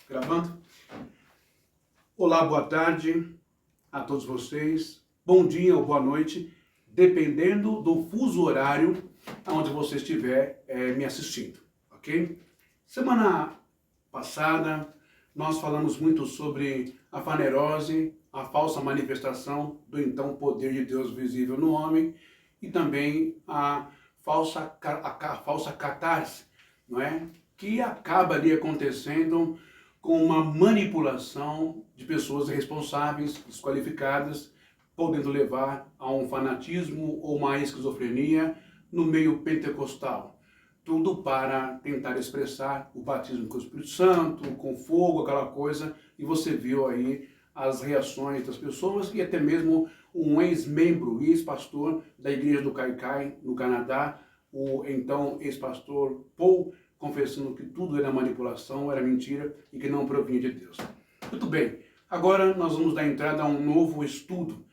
Gravando. Olá, boa tarde a todos vocês. Bom dia ou boa noite, dependendo do fuso horário onde você estiver me assistindo, ok? Semana passada, nós falamos muito sobre a fanerose, a falsa manifestação do então poder de Deus visível no homem e também a falsa catarse, não é? Que acaba ali acontecendo com uma manipulação de pessoas irresponsáveis, desqualificadas, podendo levar a um fanatismo ou uma esquizofrenia no meio pentecostal. Tudo para tentar expressar o batismo com o Espírito Santo, com fogo, aquela coisa, e você viu aí as reações das pessoas e até mesmo um ex-membro, ex-pastor da igreja do Kaikai, no Canadá, o então ex-pastor Paul, confessando que tudo era manipulação, era mentira e que não provinha de Deus. Muito bem, agora nós vamos dar entrada a um novo estudo.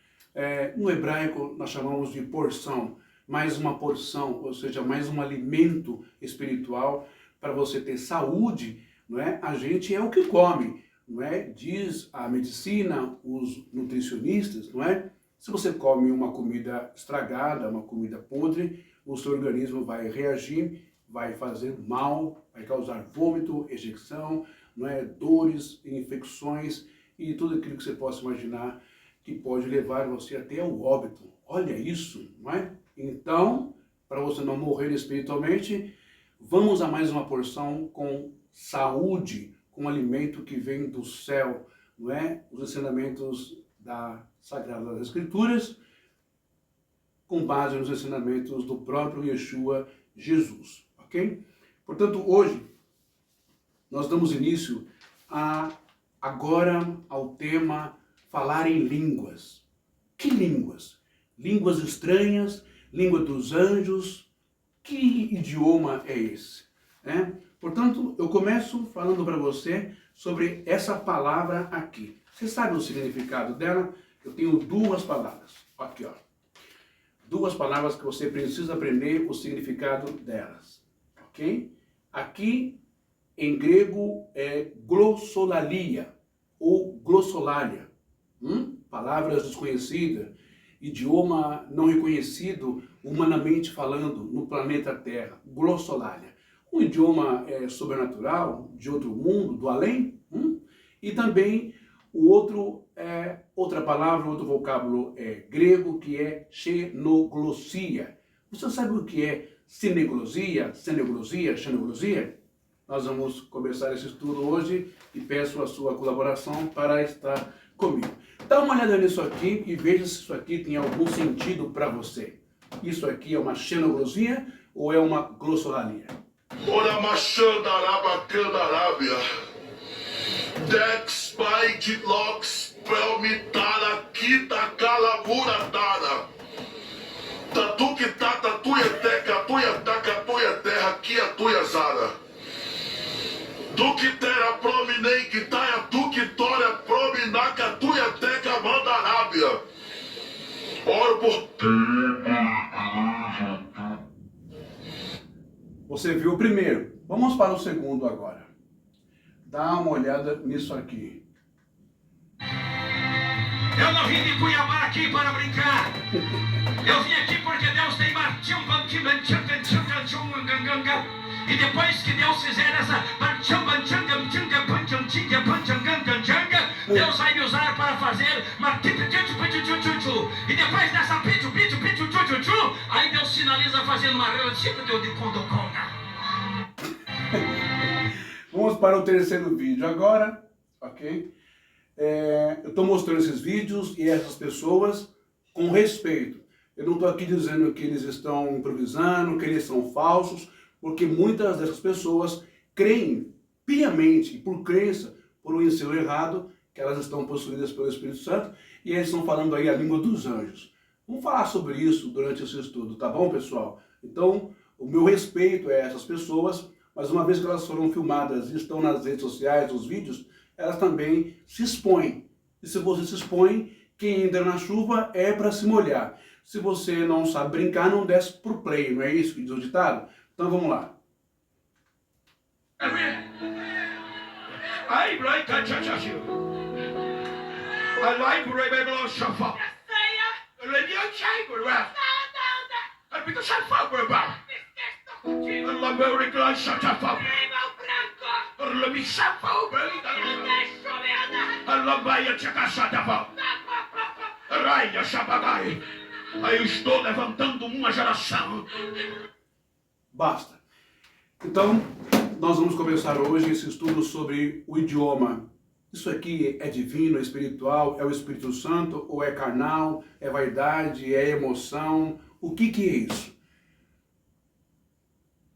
No hebraico nós chamamos de porção, mais uma porção, ou seja, mais um alimento espiritual para você ter saúde, não é? A gente é o que come, não é? Diz a medicina, os nutricionistas, não é? Se você come uma comida estragada, uma comida podre, o seu organismo vai reagir, vai fazer mal, vai causar vômito, ejecção, não é? Dores, infecções e tudo aquilo que você possa imaginar que pode levar você até o óbito. Olha isso, não é? Então, para você não morrer espiritualmente, vamos a mais uma porção com saúde, com alimento que vem do céu, não é? Os ensinamentos das Sagradas Escrituras, com base nos ensinamentos do próprio Yeshua Jesus, ok? Portanto, hoje, nós damos início agora ao tema falar em línguas. Que línguas? Línguas estranhas, língua dos anjos, que idioma é esse? Portanto, eu começo falando para você sobre essa palavra aqui. Você sabe o significado dela? Eu tenho duas palavras. Aqui, ó. Duas palavras que você precisa aprender o significado delas. Ok? Aqui, em grego, é glossolalia ou glossolalia. Palavras desconhecidas, idioma não reconhecido humanamente falando no planeta Terra. Glossolalia. Um idioma sobrenatural, de outro mundo, do além. E também outra palavra, outro vocábulo grego, que é xenoglossia. Você sabe o que é xenoglosia, xenoglosia? Nós vamos começar esse estudo hoje e peço a sua colaboração para estar comigo. Dá uma olhada nisso aqui e veja se isso aqui tem algum sentido para você. Isso aqui é uma xenoglosia ou é uma glossolalia? Ora machandarabacanarábia. Dex Bite Lox Pelmitara Kita Calaburatara. Tatuquita Tatuieteca Tuiataca Tuieterra Kia Tuiazara. Duquitera Prominei Quitaia Tuquitória Prominaca Tuieteca Mandarábia. Oro por. Você viu o primeiro. Vamos para o segundo agora. Dá uma olhada nisso aqui. Eu não vim de Cuiabá aqui para brincar. Eu vim aqui porque Deus tem e depois que Deus fizer essa Deus vai me usar para fazer e depois dessa aí Deus finaliza fazendo uma relativa de condocona. Vamos para o terceiro vídeo agora, ok? Eu estou mostrando esses vídeos e essas pessoas com respeito. Eu não estou aqui dizendo que eles estão improvisando, que eles são falsos, porque muitas dessas pessoas creem piamente, por crença, por um ensino errado, que elas estão possuídas pelo Espírito Santo, e eles estão falando aí a língua dos anjos. Vamos falar sobre isso durante esse estudo, tá bom, pessoal? Então, o meu respeito a essas pessoas, mas uma vez que elas foram filmadas e estão nas redes sociais, os vídeos, elas também se expõem. E se você se expõe, quem entra na chuva é para se molhar. Se você não sabe brincar, não desce pro play, não é isso que diz o ditado? Então vamos lá. Ai, Brai, Kachachachu. I like Rebel Shafa. Lelia Chai, Arbitra Shafa, Braba. Allah Berry Glass Shatafa. Allah me Shafa, Allah Baia Chakashatafa. Raia Shabagai. Aí eu estou levantando uma geração. Basta. Então, nós vamos começar hoje esse estudo sobre o idioma. Isso aqui é divino, é espiritual, é o Espírito Santo, ou é carnal, é vaidade, é emoção? O que é isso?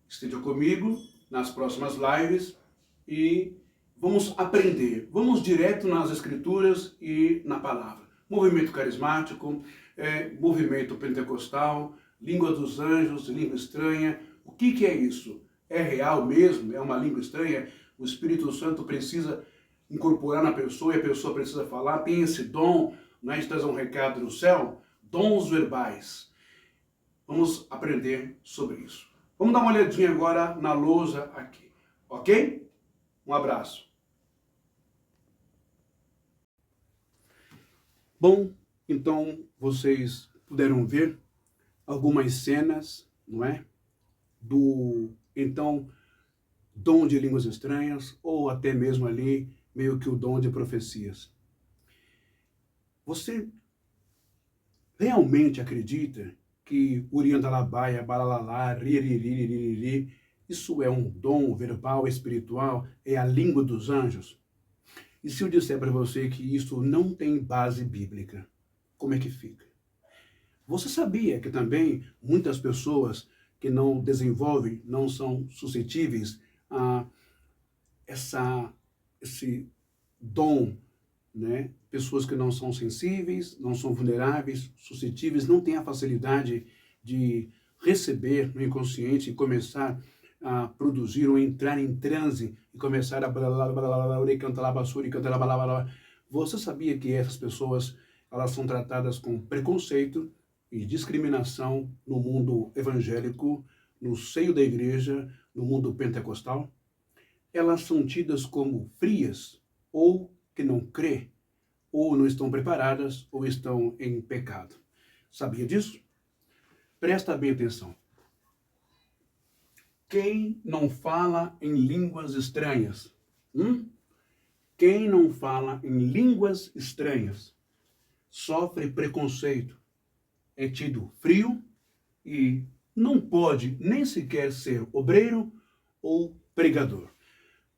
Esteja comigo nas próximas lives e vamos aprender. Vamos direto nas Escrituras e na palavra. Movimento carismático, movimento pentecostal, língua dos anjos, língua estranha. O que é isso? É real mesmo? É uma língua estranha? O Espírito Santo precisa incorporar na pessoa e a pessoa precisa falar? Tem esse dom, né, de trazer um recado do céu? Dons verbais. Vamos aprender sobre isso. Vamos dar uma olhadinha agora na lousa aqui, ok? Um abraço. Bom, então vocês puderam ver algumas cenas, não é? Do, então, dom de línguas estranhas, ou até mesmo ali, meio que o dom de profecias. Você realmente acredita que Uriandalabaia, Balalá, Riririririri, isso é um dom verbal, espiritual, é a língua dos anjos? E se eu disser para você que isso não tem base bíblica, como é que fica? Você sabia que também muitas pessoas que não desenvolvem, não são suscetíveis a esse dom, né? Pessoas que não são sensíveis, não são vulneráveis, suscetíveis, não têm a facilidade de receber no inconsciente e começar a produzir ou entrar em transe e começar a Você sabia que essas pessoas, elas são tratadas com preconceito e discriminação no mundo evangélico, no seio da igreja, no mundo pentecostal? Elas são tidas como frias, ou que não crê, ou não estão preparadas, ou estão em pecado. Sabia disso? Presta bem atenção. Quem não fala em línguas estranhas? Quem não fala em línguas estranhas sofre preconceito, é tido frio e não pode nem sequer ser obreiro ou pregador.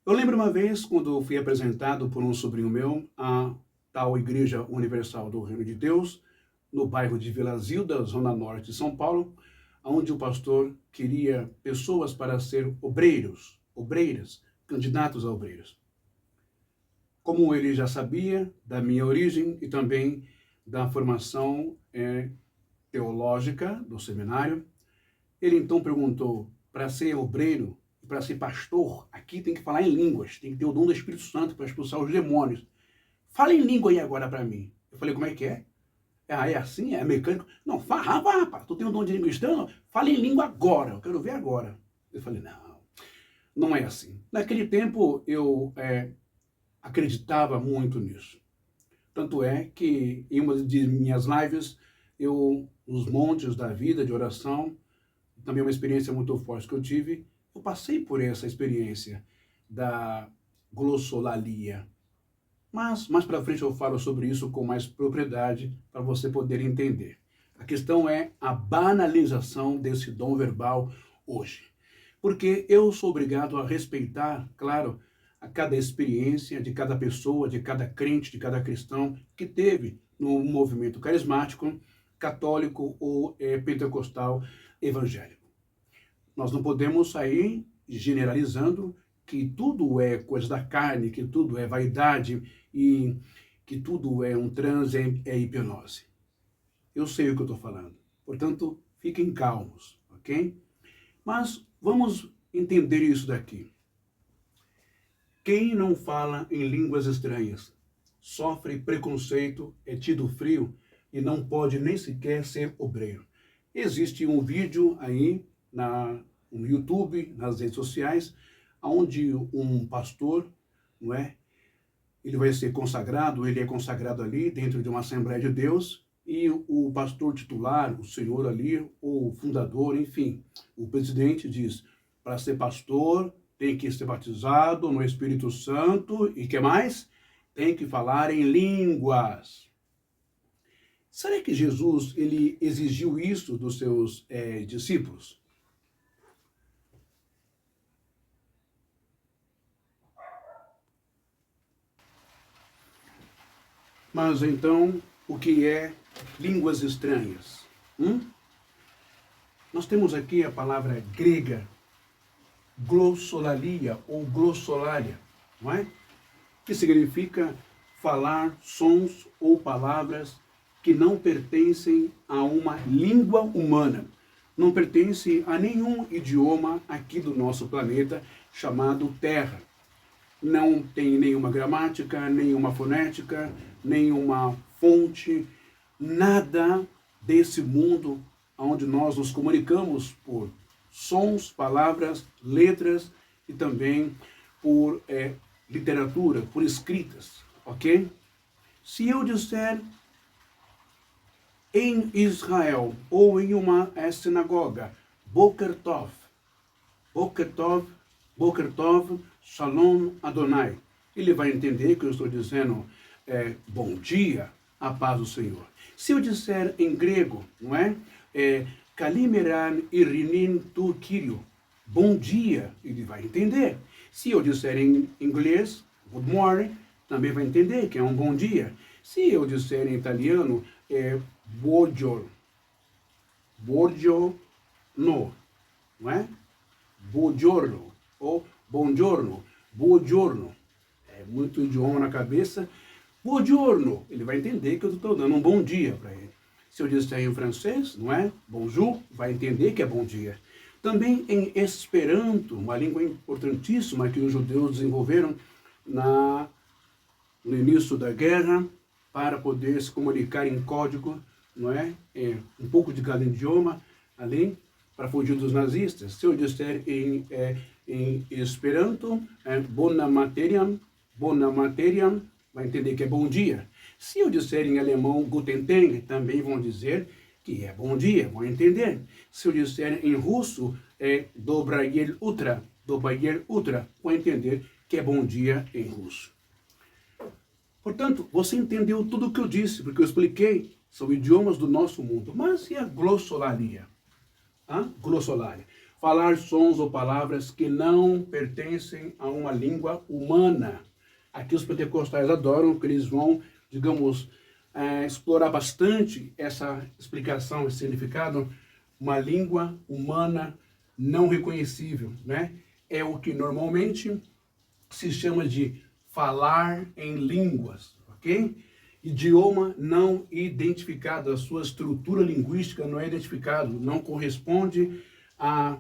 Eu lembro uma vez, quando eu fui apresentado por um sobrinho meu à tal Igreja Universal do Reino de Deus, no bairro de Vila Zilda, zona norte de São Paulo, onde o pastor queria pessoas para ser obreiros, obreiras, candidatos a obreiros. Como ele já sabia da minha origem e também da formação teológica do seminário, ele então perguntou: para ser obreiro, para ser pastor, aqui tem que falar em línguas, tem que ter o dom do Espírito Santo para expulsar os demônios. Fala em língua aí agora para mim. Eu falei: como é que é? É assim? É mecânico? Não, rapaz, tu tem um dom de língua estranha? Fala em língua agora, eu quero ver agora. Eu falei: não é assim. Naquele tempo eu acreditava muito nisso. Tanto é que em uma de minhas lives, nos montes da vida de oração, também uma experiência muito forte que eu tive, eu passei por essa experiência da glossolalia. Mas mais para frente eu falo sobre isso com mais propriedade para você poder entender. A questão é a banalização desse dom verbal hoje. Porque eu sou obrigado a respeitar, claro, a cada experiência de cada pessoa, de cada crente, de cada cristão que teve no movimento carismático, católico ou pentecostal evangélico. Nós não podemos sair generalizando que tudo é coisa da carne, que tudo é vaidade e que tudo é um transe, é hipnose. Eu sei o que eu estou falando. Portanto, fiquem calmos, ok? Mas vamos entender isso daqui. Quem não fala em línguas estranhas sofre preconceito, é tido frio e não pode nem sequer ser obreiro. Existe um vídeo aí no YouTube, nas redes sociais, onde um pastor, não é, ele vai ser consagrado, ele é consagrado ali dentro de uma Assembleia de Deus, e o pastor titular, o senhor ali, o fundador, enfim, o presidente diz, para ser pastor tem que ser batizado no Espírito Santo e que mais? Tem que falar em línguas. Será que Jesus ele exigiu isso dos seus discípulos? Mas então, o que é línguas estranhas? Nós temos aqui a palavra grega, glossolalia ou glossolaria, não é? Que significa falar sons ou palavras que não pertencem a uma língua humana, não pertence a nenhum idioma aqui do nosso planeta chamado Terra. Não tem nenhuma gramática, nenhuma fonética, nenhuma fonte, nada desse mundo onde nós nos comunicamos por sons, palavras, letras e também por literatura, por escritas, ok? Se eu disser em Israel ou em uma sinagoga, Boker Tov, Boker Tov, Boker Tov, Shalom Adonai, ele vai entender que eu estou dizendo bom dia, a paz do Senhor. Se eu disser em grego, não é? Kalimeran irinin tu Kyrio, bom dia, ele vai entender. Se eu disser em inglês, good morning, também vai entender que é um bom dia. Se eu disser em italiano, buongiorno, buongiorno, não é? Buongiorno, ou buongiorno, buongiorno. É muito idioma na cabeça. Buongiorno, ele vai entender que eu estou dando um bom dia para ele. Se eu disser em francês, não é? Bonjour, vai entender que é bom dia. Também em Esperanto, uma língua importantíssima que os judeus desenvolveram no início da guerra para poder se comunicar em código, não é? Um pouco de cada idioma, além para fugir dos nazistas. Se eu disser em Esperanto, bona materiam, vai entender que é bom dia. Se eu disser em alemão Guten Tag, também vão dizer que é bom dia, vão entender. Se eu disser em russo Dobrayel Utra, vão entender que é bom dia em russo. Portanto, você entendeu tudo o que eu disse, porque eu expliquei, são idiomas do nosso mundo. Mas e a glossolalia? Glossolalia. Falar sons ou palavras que não pertencem a uma língua humana. Aqui os pentecostais adoram, que eles vão, digamos, explorar bastante essa explicação, esse significado. Uma língua humana não reconhecível, né? É o que normalmente se chama de falar em línguas, ok? Idioma não identificado, a sua estrutura linguística não é identificado, não corresponde a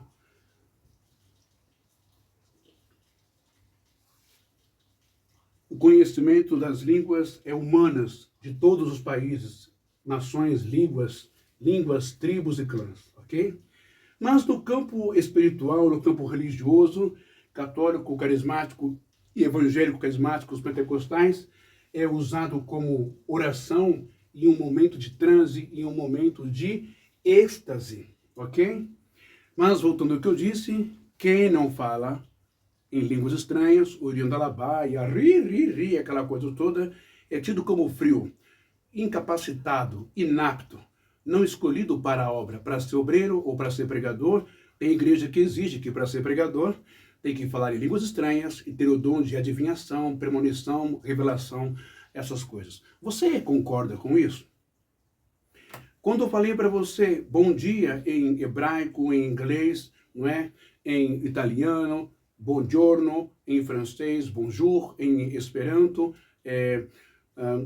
o conhecimento das línguas humanas de todos os países, nações, línguas, tribos e clãs, ok? Mas no campo espiritual, no campo religioso, católico, carismático e evangélico carismático, os pentecostais, é usado como oração em um momento de transe, em um momento de êxtase, ok? Mas voltando ao que eu disse, quem não fala em línguas estranhas, oriandalabaia, ri, aquela coisa toda, é tido como frio, incapacitado, inapto, não escolhido para a obra, para ser obreiro ou para ser pregador. Tem igreja que exige que para ser pregador tem que falar em línguas estranhas e ter o dom de adivinhação, premonição, revelação, essas coisas. Você concorda com isso? Quando eu falei para você bom dia em hebraico, em inglês, não é? Em italiano, buongiorno, em francês, bonjour, em esperanto,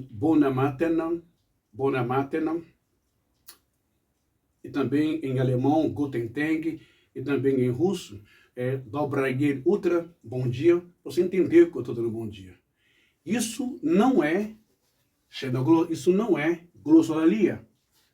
bona mattina, e também em alemão, Guten Tag, e também em russo, Dobrayel Utra, bom dia. Você entendeu que eu estou dando bom dia. Isso não é glossolalia,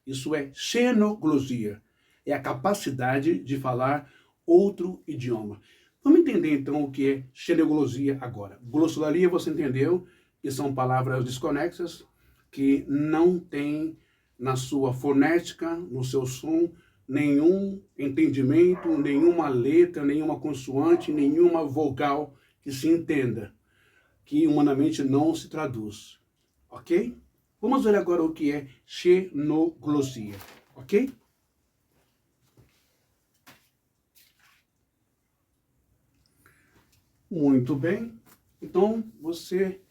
isso é xenoglosia, é a capacidade de falar outro idioma. Vamos entender então o que é xenoglosia agora. Glossolalia você entendeu e são palavras desconexas que não têm na sua fonética, no seu som, nenhum entendimento, nenhuma letra, nenhuma consoante, nenhuma vogal que se entenda, que humanamente não se traduz, ok? Vamos ver agora o que é xenoglossia, ok? Muito bem. Então, você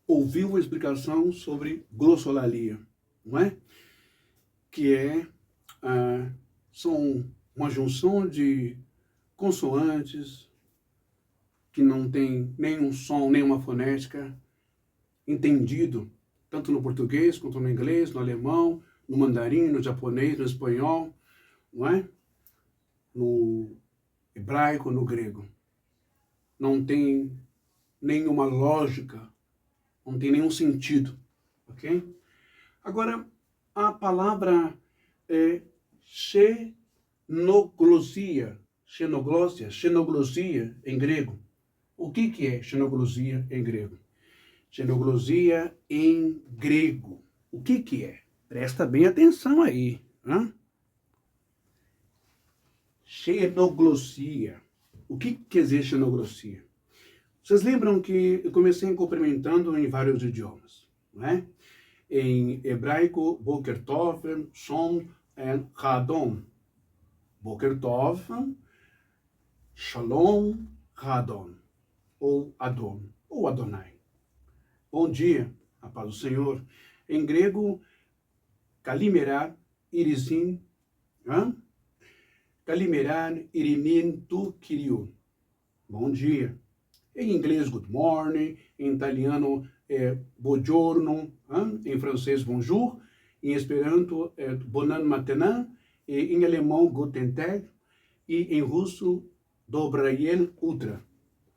ouviu a explicação sobre glossolalia, não é? Que são uma junção de consoantes que não tem nenhum som, nenhuma fonética entendido, tanto no português quanto no inglês, no alemão, no mandarim, no japonês, no espanhol, não é? No hebraico, no grego. Não tem nenhuma lógica, não tem nenhum sentido, ok? Agora, a palavra xenoglossia em grego. O que é xenoglossia em grego? Xenoglossia em grego. O que é? Presta bem atenção aí. Hein? Xenoglossia. O que quer dizer xenoglossia? Vocês lembram que eu comecei cumprimentando em vários idiomas, não é? Em hebraico, Boker Tov, Shalom e Hadon. Boker Tov, Shalom, Hadon, ou Adon, ou Adonai. Bom dia, a paz do Senhor. Em grego, Kalimerá, Irisin, Kalimerá, Irimin, Tu, Kiriu. Bom dia. Em inglês, good morning. Em italiano, buongiorno. Em francês, bonjour. Em esperanto, bonan matin. E em alemão, guten tag. E em russo, dobrayel utra.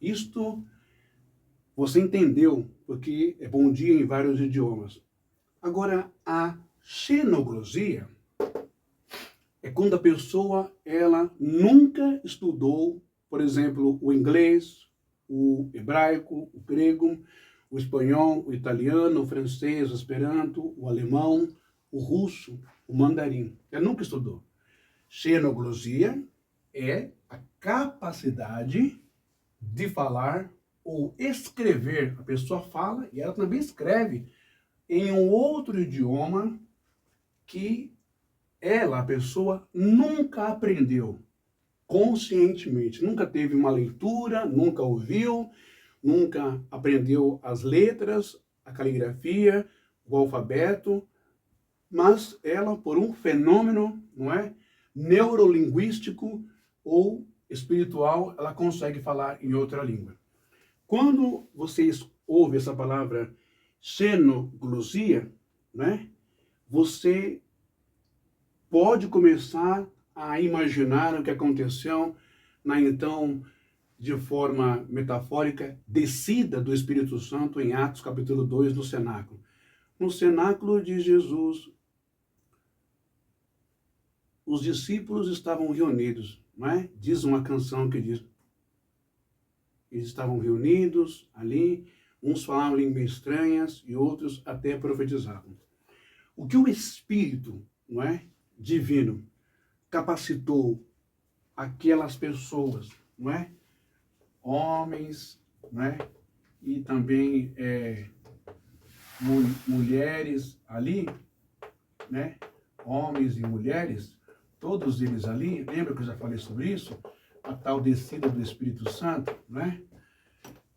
Isto você entendeu, porque é bom dia em vários idiomas. Agora, a xenoglossia é quando a pessoa ela nunca estudou, por exemplo, o inglês, o hebraico, o grego, o espanhol, o italiano, o francês, o esperanto, o alemão, o russo, o mandarim. Ela nunca estudou. Xenoglossia é a capacidade de falar ou escrever. A pessoa fala e ela também escreve em um outro idioma que ela, a pessoa, nunca aprendeu conscientemente. Nunca teve uma leitura, nunca ouviu, nunca aprendeu as letras, a caligrafia, o alfabeto, mas ela, por um fenômeno, não é, neurolinguístico ou espiritual, ela consegue falar em outra língua. Quando vocês ouvem essa palavra xenoglossia, né, você pode começar a imaginar o que aconteceu na então, de forma metafórica, descida do Espírito Santo em Atos capítulo 2, no cenáculo. No cenáculo de Jesus, os discípulos estavam reunidos, não é? Diz uma canção que diz, eles estavam reunidos ali, uns falavam línguas estranhas e outros até profetizavam. O que o Espírito, não é, divino capacitou aquelas pessoas, não é? Homens, não é? E também mulheres ali, né? Homens e mulheres, todos eles ali, lembra que eu já falei sobre isso? A tal descida do Espírito Santo, né?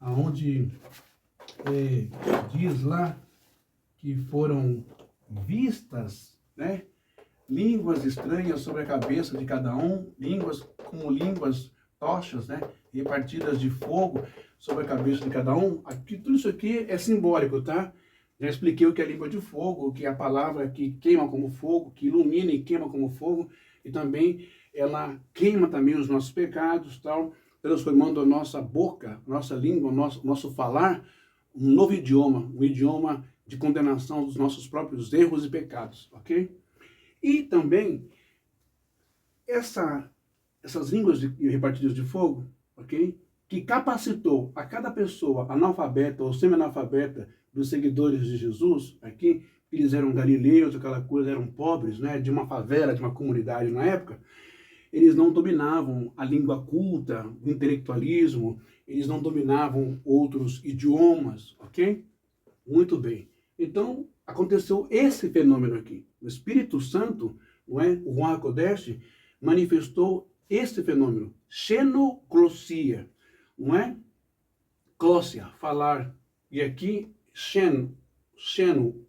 Onde diz lá que foram vistas, né, línguas estranhas sobre a cabeça de cada um, línguas como línguas tochas, né, repartidas de fogo sobre a cabeça de cada um. Aqui, tudo isso aqui é simbólico, tá? Já expliquei o que é língua de fogo, o que é a palavra que queima como fogo, que ilumina e queima como fogo, e também ela queima também os nossos pecados, tal, transformando a nossa boca, nossa língua, nosso falar, um novo idioma, um idioma de condenação dos nossos próprios erros e pecados, ok? E também essas línguas repartidas de fogo, ok? que capacitou a cada pessoa, analfabeta ou semi-analfabeta, dos seguidores de Jesus, aqui, eles eram galileus, aquela coisa, eram pobres, né, de uma favela, de uma comunidade na época, eles não dominavam a língua culta, o intelectualismo, eles não dominavam outros idiomas, ok? Muito bem. Então, aconteceu esse fenômeno aqui. O Espírito Santo, não é? O Ruach HaKodesh, manifestou esse fenômeno, xenoglossia, não é? Glossia, falar. E aqui, xeno,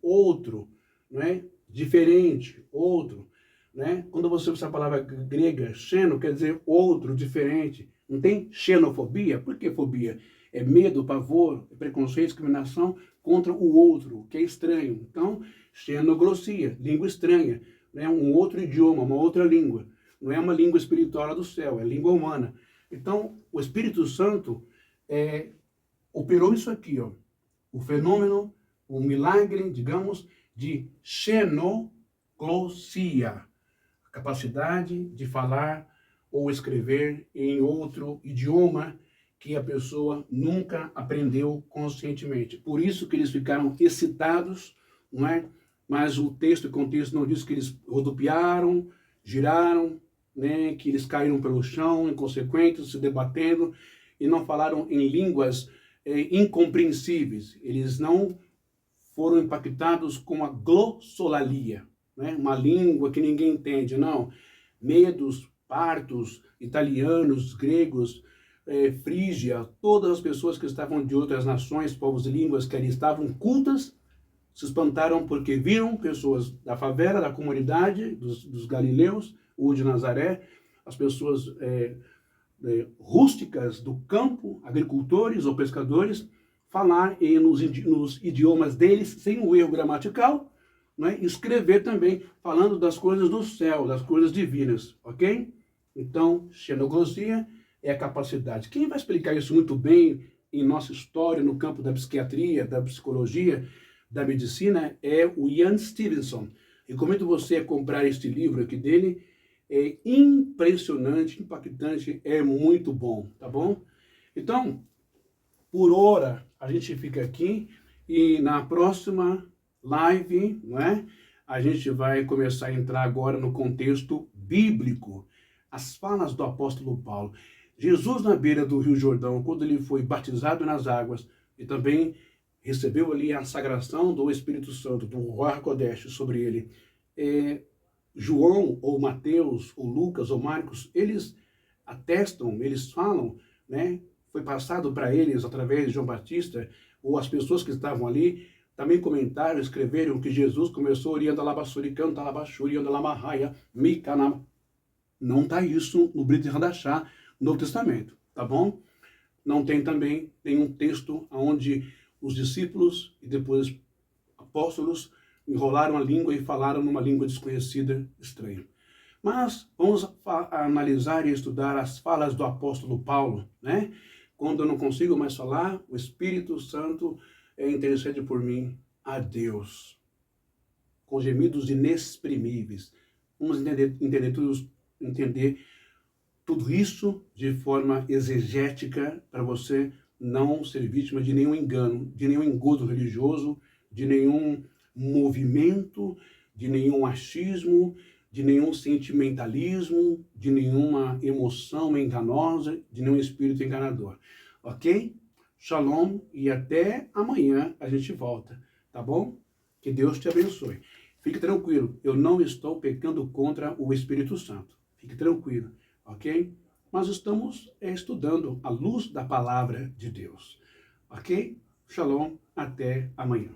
outro, não é? Diferente, outro, né? Quando você usa a palavra grega, xeno, quer dizer outro, diferente. Não tem xenofobia? Por que fobia? É medo, pavor, preconceito, discriminação contra o outro, que é estranho. Então, xenoglossia, língua estranha, né? Um outro idioma, uma outra língua. Não é uma língua espiritual lá do céu, é língua humana. Então, o Espírito Santo operou isso aqui, ó. O fenômeno, o milagre, digamos, de xenoglossia. A capacidade de falar ou escrever em outro idioma que a pessoa nunca aprendeu conscientemente. Por isso que eles ficaram excitados, não é? Mas o texto e contexto não diz que eles rodopiaram, giraram, né? Que eles caíram pelo chão, inconsequentes, se debatendo, e não falaram em línguas incompreensíveis. Eles não foram impactados com a glossolalia, né? Uma língua que ninguém entende, não. Medos, partos, italianos, gregos, frígia, todas as pessoas que estavam de outras nações, povos e línguas que ali estavam cultas, se espantaram porque viram pessoas da favela, da comunidade, dos galileus, ou de Nazaré, as pessoas rústicas do campo, agricultores ou pescadores, falar nos idiomas deles, sem o erro gramatical, né? Escrever também, falando das coisas do céu, das coisas divinas, ok? Então, xenoglossia é a capacidade. Quem vai explicar isso muito bem em nossa história, no campo da psiquiatria, da psicologia, da medicina, é o Ian Stevenson. Recomendo você comprar este livro aqui dele. É impressionante, impactante, é muito bom, tá bom? Então, por hora, a gente fica aqui e na próxima live, não é? A gente vai começar a entrar agora no contexto bíblico. As falas do apóstolo Paulo. Jesus, na beira do Rio Jordão, quando ele foi batizado nas águas e também recebeu ali a sagração do Espírito Santo, do Ruach HaKodesh sobre ele, João, ou Mateus, ou Lucas, ou Marcos, eles atestam, eles falam, né? Foi passado para eles, através de João Batista, ou as pessoas que estavam ali, também comentaram, escreveram que Jesus começou oriando a labassuri, oriando a lamarraia, micanam. Não está isso no Brit Hadashah, no Novo Testamento, tá bom? Não tem também nenhum texto onde os discípulos e depois apóstolos enrolaram a língua e falaram numa língua desconhecida, estranha. Mas vamos analisar e estudar as falas do apóstolo Paulo, né? Quando eu não consigo mais falar, o Espírito Santo intercede por mim a Deus, com gemidos inexprimíveis. Vamos entender tudo isso de forma exegética para você não ser vítima de nenhum engano, de nenhum engodo religioso, de nenhum movimento, de nenhum achismo, de nenhum sentimentalismo, de nenhuma emoção enganosa, de nenhum espírito enganador. Ok? Shalom e até amanhã a gente volta, tá bom? Que Deus te abençoe. Fique tranquilo, eu não estou pecando contra o Espírito Santo. Fique tranquilo, ok? Mas estamos estudando à luz da palavra de Deus, ok? Shalom, até amanhã.